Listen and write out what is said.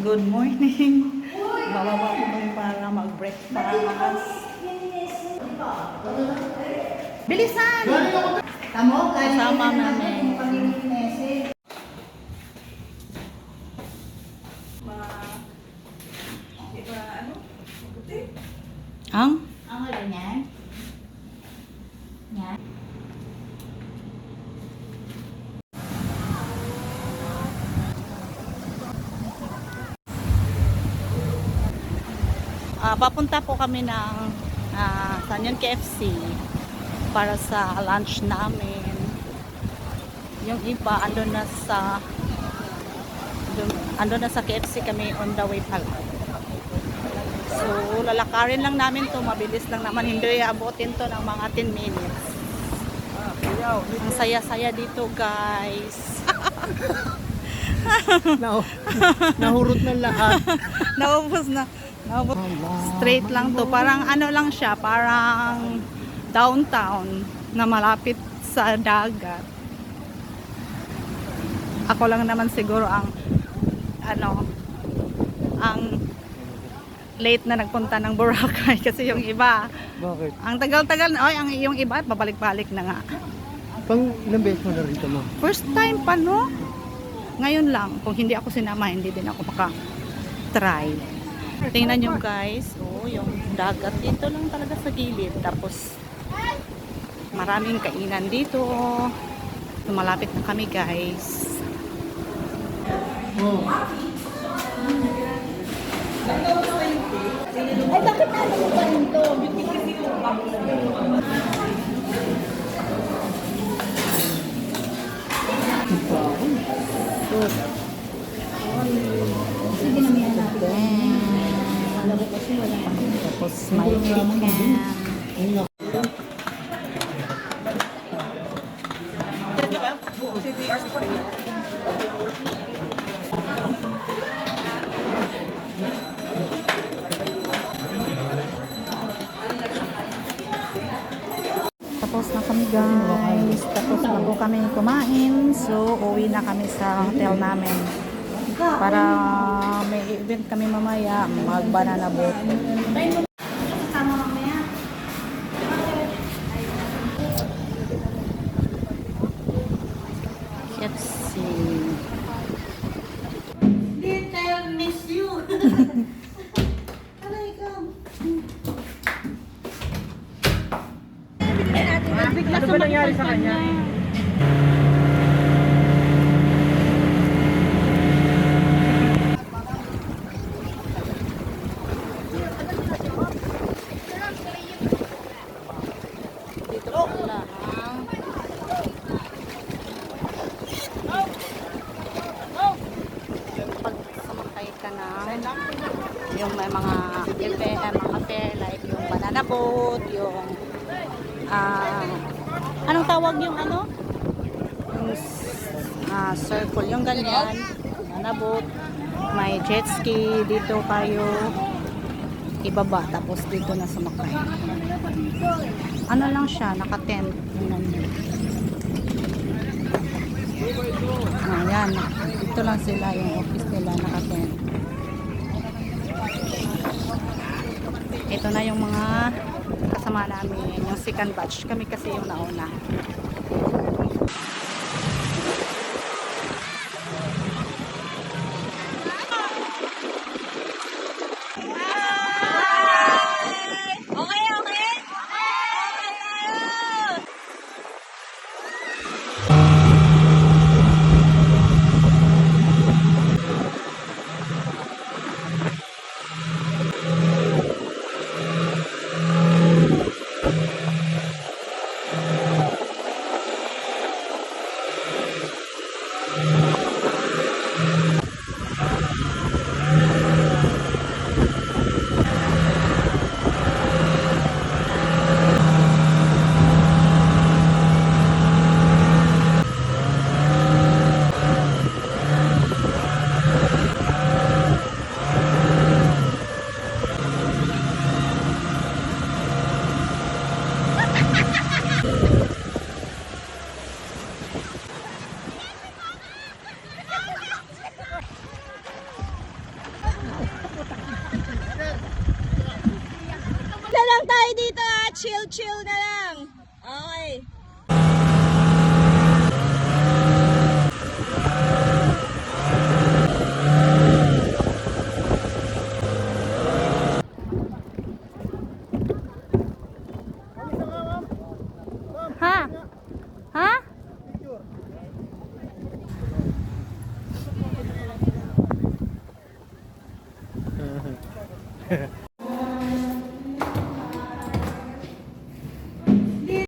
Good morning. Bababa ko kami para mag-breakfast. Bilisan! Kasama namin. Ang? Ang wala niyan? Yan? Papunta po kami ng saan yun? KFC para sa lunch namin. Yung iba andun na sa KFC kami, on the way pa. So lalakarin lang namin to, mabilis lang naman, hindi abutin to ng mga 10 minutes. Ang saya-saya dito, guys. Nahurot ng lahat. Naubos na. Straight lang to. Parang ano lang siya, parang downtown na malapit sa dagat. Ako lang naman siguro ang late na nagpunta ng Boracay kasi yung iba, Bakit? ang tagal-tagal na, yung iba pabalik-balik na nga. Pang ilang beses mo na rito, ma? First time pa, no? Ngayon lang, kung hindi ako sinama, hindi din ako maka-try. Tingnan nyo, guys. Oh, yung dagat dito lang talaga sa gilid. Tapos, maraming kainan dito. Malapit na kami, guys. Oh. Ay, bakit ano mo pa rin to? Sige na may anak. Labo kasi wala pa. Tapos, may chicken. Tapos na kami, guys. Tapos na po kami kumain. So, uwi na kami sa hotel namin. Para may event kami mamaya. Mag-banana boat. Kasama mamaya. Let's see. Little miss you. Aray ka. Ano ba nangyari sa kanya? Dito pala pag sumakay ka na yung may mga fair like yung banana boat, yung anong tawag yung yung circle, yung ganyan, banana boat, may jet ski, dito kayo ibaba, tapos dito na sumakay. Ano lang siya, naka-tent. Ayan, dito lang sila, yung office nila, naka-tent. Ito na yung mga kasama namin, yung second batch. Kami kasi yung nauna. lang tayo dito ha. Chill na lang. Okay.